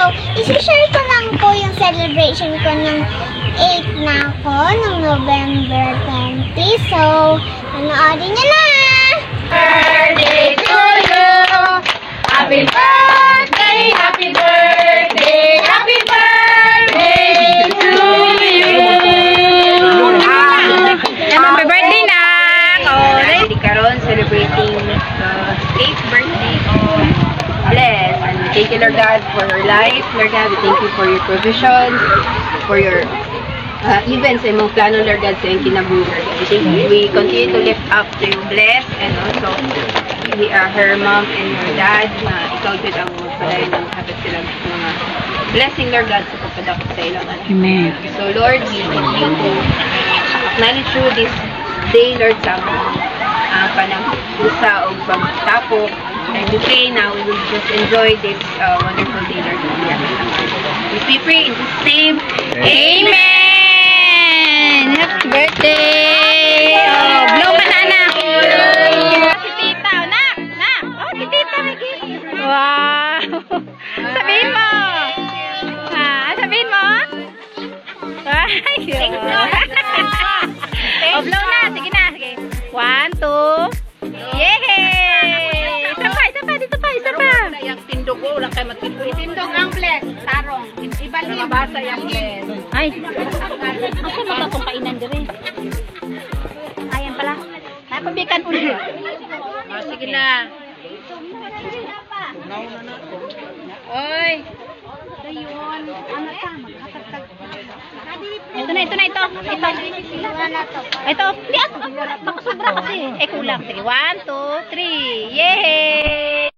So, isi-share ko lang po yung celebration ko ng 8 na ako, ng November 20. So, panoorin niyo na! Birthday to you! Happy birthday! Happy birthday! Happy birthday to you! Happy birthday na! Hindi karon celebrating the 8th birthday of Bless. And thank you, Lord God, for her life. Lord God, we thank you for your provisions, for your events and mong plano, Lord God, sa iyong kinabuhi. We continue to lift up to you, Bless, and also her mom and her dad, na ikaw din ang palayan ng habit silang mga blessing, Lord God, sa papadakot sa ilang anak. Amen. So, Lord, we continue to acknowledge you this day, Lord, sa panag-usa o pagtapok. And we pray now we will just enjoy this wonderful day, Lord. We pray in His name. Amen! Happy birthday! Oh, blow ka na, anak! Si tita, anak! Anak! Oh, si tita, lagi! Wow! Sabihin mo! Sabihin mo? Ay, oh, blow na! Sige na, sige. 1, 2, yay! Isa pa, dito pa, isa pa! Yung tindog ko, wala kayo matindog. Tindog ang Bless, tarong. Ibalik. Mabasa yung Bless. Ay! Ako matapong kainan dire. Ayan pala. Napabikan ulit. Sige na. Oy! Ito na. Ito. Please, baka sobra kasi. Kulang. Sige, 1, 2, 3. Yay!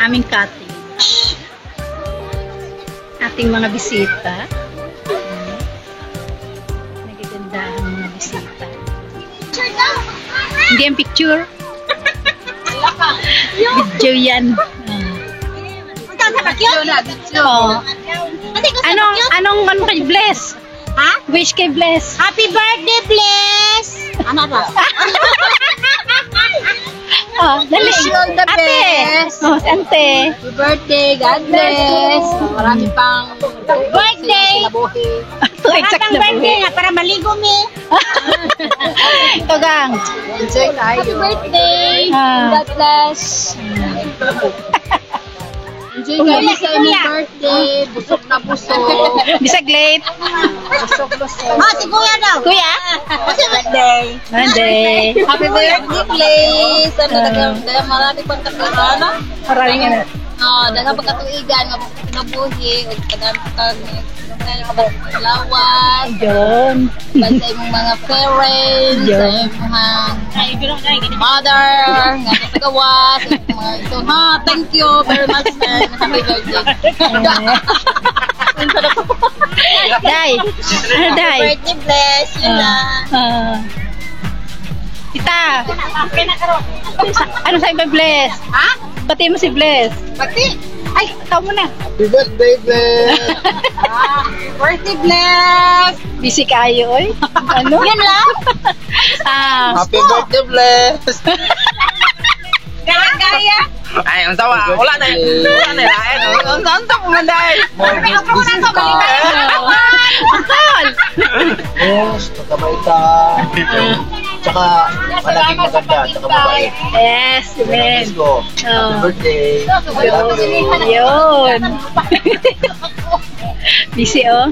Aming cottage. Ating mga bisita. Nagaganda ang mga bisita. Hindi ang picture. Video yan. Oh. Anong kay Bless? Ha? Wish kay Bless. Happy birthday, Bless! Ano ba? Oh, dali. Wish you all the best. Oh, ante. Happy birthday. God bless. Marami pang Birthday! Ito, exact na birthday nga para maligo mi. Ito, gang. enjoy tayo. Happy birthday! God bless. Enjoy kayo sa inyong birthday. Busog na busog. Bisag late. Busog. Oh, si Kuya daw. Kuya? Happy birthday! Monday. Happy birthday, please. Marami pang kakarana. Maraming ano. Daga pagkatuigan, kinabuhi, lawan, John. sa imong mga parents, sa imong mother, nga tagawas, so thank you very much, sir. Happy birthday. Day. Ano, Day? Birthday, Bless! Yun na. Tita. Ano sa'yo ba, Bless? Ha? Pati mo si Bless. Pati? Ay, ikaw muna. Happy birthday, Bless! Birthday, Bless! Busy kayo, oy. Ano? Yun lang? Happy birthday, Bless! Kaya. Ay, ang tawa. Wala na. Wala na lain. Ang tawa mo dahil. Akal. Yes, magkabaita. Tsaka, malaging maganda. Tsaka mabait. Yes, amen. Let's go. Happy birthday. I love you. Yun. Busy, oh.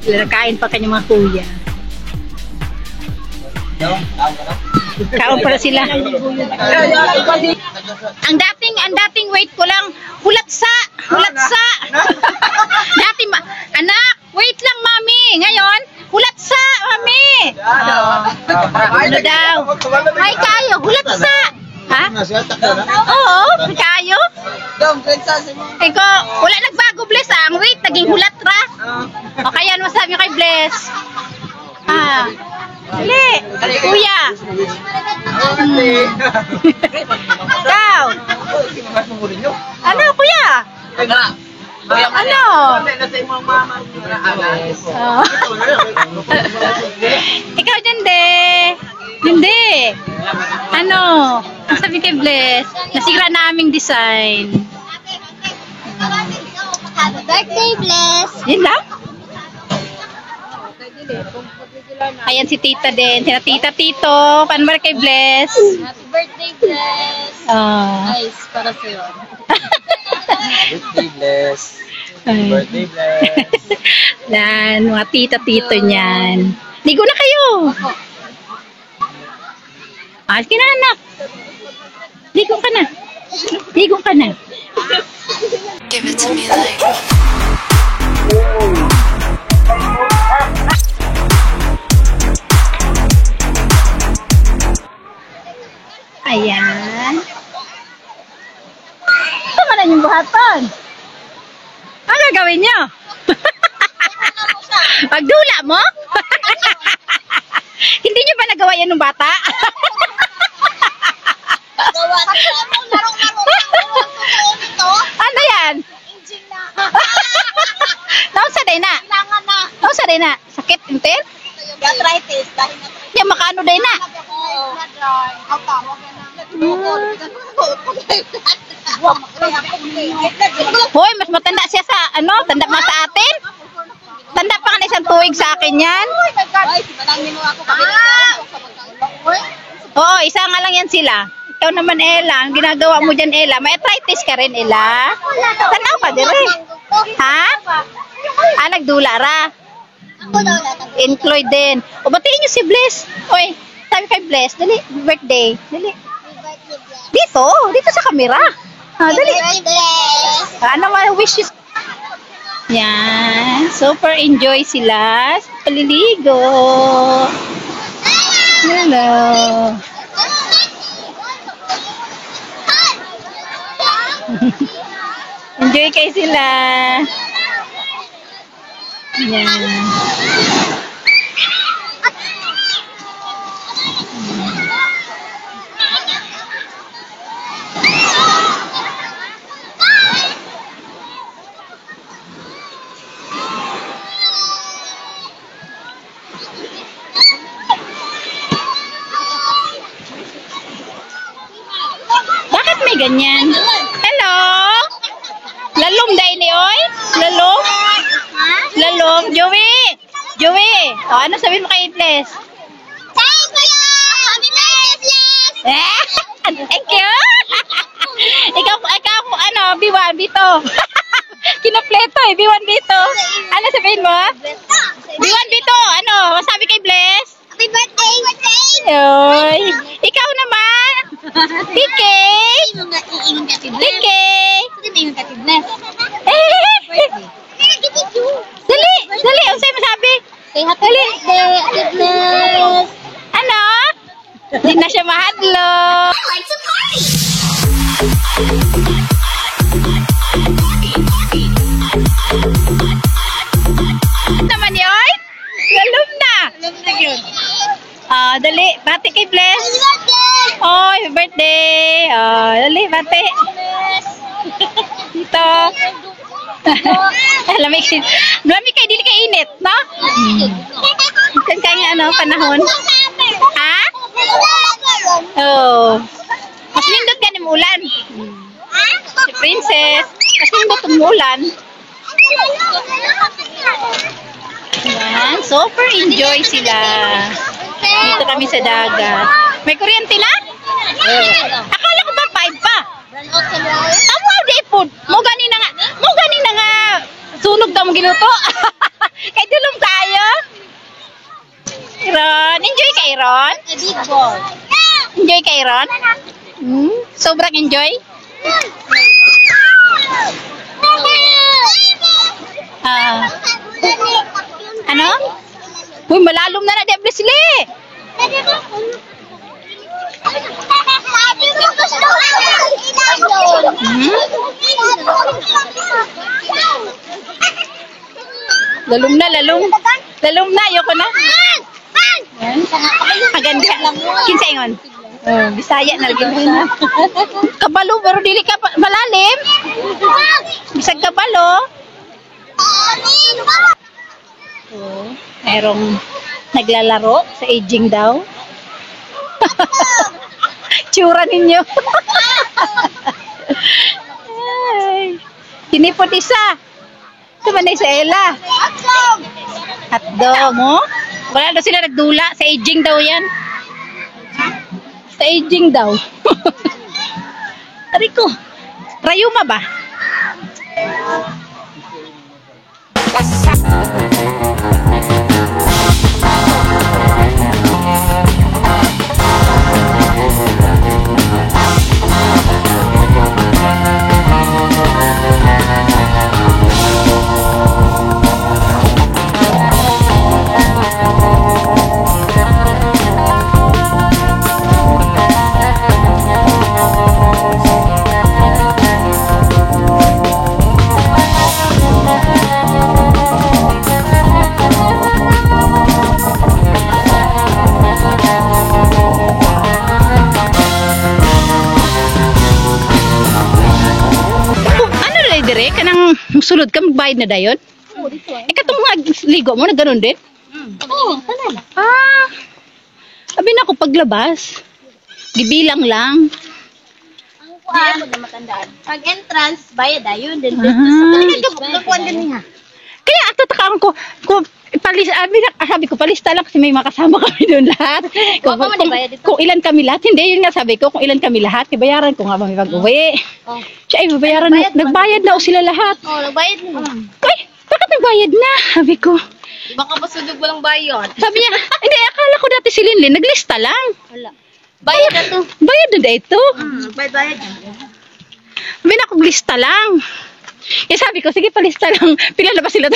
Kain pa kanya mga kuya. Kaon para sila. Ang dating weight ko lang hulatsa. Anak, wait lang mami. Ngayon, hulatsa mami. Ano daw? Ay kayo, hulatsa. Ha? Oo, kayo. Eko, wala nagbago Bless ang weight, naging hulat ra. O kaya ano masabi kay Bless? Dali, kuya. Ikaw. Ano, kuya? Ano? Oh. Ikaw, Hindi. Ano? Ang sabi kay Bless, nasira naming design. Happy birthday, Bless! Yan lang? Ayan si tita din. Sina tita, tito. Paano ba kay Bless? Happy birthday, Bless. Nice, para sa'yo. Birthday bless. Birthday bless. Yan, mga tita, tito niyan. Ligo na kayo. Alis ka na, anak. Ligo ka na. Give it to me like. Ayan. Tama na yung buhatan. Ano gagawin nyo? Pagdula mo? Hindi nyo ba nagawa yan ng bata? Ano yan? Nausa day na. Sakit intin? Gastritis. Yan makaano day na. Hoy, mas matanda siya sa tanda pa sa atin. Tanda pa ka isang tuig sa akin yan. Oo, isa nga lang yan sila. Ikaw naman, Ella. Ang ginagawa mo dyan, Ella. May arthritis ka rin, Ella. Tanaw ka, dire. Ha? Nagdula ra. Include din. O, batiin nyo si Bless. Oy, sabi kay Bless, dali, birthday. Dali. Dito sa camera. Dali. Ano mga wishes? Yan. Super enjoy sila sa paliligo. Hello. Enjoy kayo sila. Yan. Bakit may ganyan? Hello? Lalom dahil ni oy? Lalom? Joey! O, ano sabihin mo kay Bless? Thanks for you! Happy birthday, Bless! Thank you! ikaw, B1, B2. Kinopleto B1, B2. Ano sabihin mo? B1, B2, masabi kay Bless? Happy birthday! Oy, ikaw naman? PK! PK! Dali, ang sa'yo masabi? Say happy birthday, Happy Bless! Ano? Hindi na siya mahadlo. I like to party! Naman yun? Lalom na. Dali, bati kay Bless. Oh, happy birthday. Dali, bati. Dito. Lamig kayo, dili kay init, no? Kan kaya panahon. Ha? Oh. Mas lindot ka ni ulan. tumulan. Yan, super enjoy sila. Dito kami sa dagat. May kuryente na? Akala ko ba 5 pa? Amo di po. Mo gani na nga. Sunog daw mong giluto. Kay dulong tayo. Ron, enjoy kay Ron? Enjoy kay Ron? Sobrang enjoy? Ano? Uy, malalom na na, Leslie! Lalom na, lalom na, ayoko na. Maganda. Kinsa ingon? Bisaya na lagi na. Kabalo, pero dili ka malalim. Bisag kabalo. Merong naglalaro sa aging daw. Tsura ninyo. Ay. Kinipot isa. Ito man sa Ella. Hotdog, oh. Wala daw sila nagdula. Sa aging daw yan. Sa aging daw. Ariko. Rayuma ba? Sulod ka, magbayad na dayon? Oo, dito eh. Katong ligo mo, na gano'n din? Oo, tanay. Sabi na ako, paglabas, gibilang lang. Ang kuwan, pag entrance, bayad ayun. Then, kaya ato takaan ko, sabi ko, palista lang kasi may makasama kami doon lahat. Kung ilan kami lahat, hindi, yun nga sabi ko, kung ilan kami lahat, bayaran ko nga may pag-uwi. Siya ay bayaran na, nagbayad na o sila lahat. Nagbayad na. Ay, bakit nagbayad na? Sabi ko. Baka masunog walang bayad. Sabi niya, hindi, akala ko dati si Linlin, naglista lang. Wala. Bayad na to. Bayad na ito. Bayad na. Sabi na, kung lista lang. Eh sabi ko, sige palista lang. Pila na ba sila?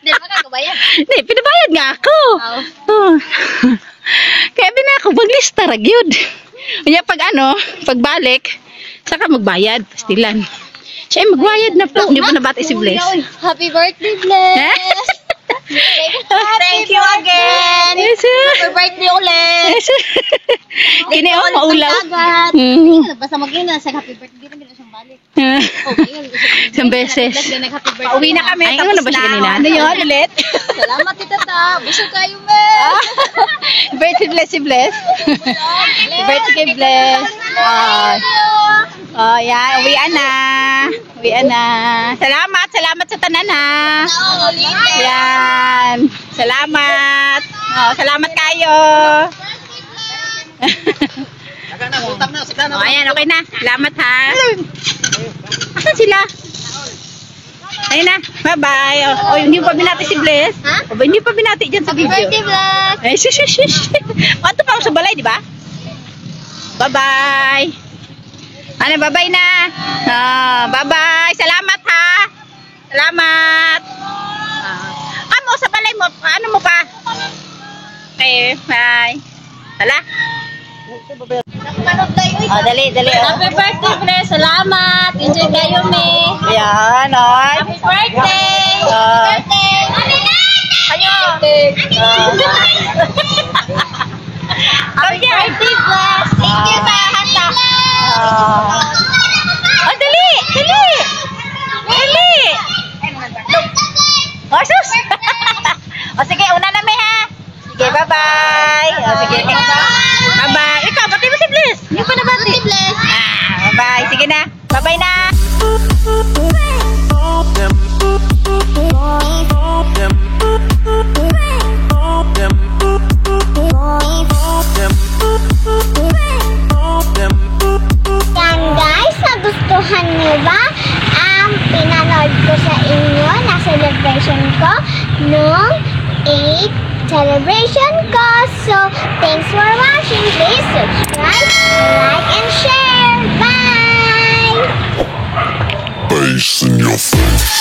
Hindi ba ka bayad? Hindi, pinabayad nga ako. Oh. Kaya bina ako, maglista ragyod. Kaya pagbalik, saka magbayad, pastilan. Siya ay magbayad na po. Hindi mo nabati si Bless. Happy birthday, Bless! Thank you again! Yes, Happy birthday ulit! yes. Kini ako maulaw. Basta mag-ina sa happy birthday, hindi na siyang balik. Isang beses. Nag-happy birthday. Pauwi na kami. Ay, ano na ba siya kanina? Ano yun ulit? Salamat, tita ta. Busog kayo, me. Birthday Bless si Bless. Birthday Bless. Oh, yan. Uwian na. Uwian na. Salamat sa tanan ha. Yan. Salamat. Oh, salamat kayo. Oh, ayan, okay na. Salamat ha. Asan sila? Ayun na. Bye-bye. Oh, hindi pa binati si Bless. Ha? Oh, hindi pa binati dyan sa Happy video. birthday, Bless! Ay, shush. Anto pa ako sa balay, di ba? Bye-bye. Ano, bye-bye na. Bye-bye. Salamat ha. Salamat. Amo, sa balay mo. Ano mo pa? Okay, bye. Hala. Dali. Happy birthday, Bless! Salamat! Enjoy kayo, me! Ayan, oy. Happy birthday! Ayo. Happy birthday, Bless! Thank you sa handa! Oh, dali. Oh, sus. Oh, sige, una na may ha. Sige, bye-bye. Oh, sige. Bye-bye. Ikaw, pati mo si Bless. Hindi pa nabati, Bless! Bye-bye. Sige na. Bye-bye na. celebration ko. So, thanks for watching. Please subscribe, like, and share. Bye! Bass in your face.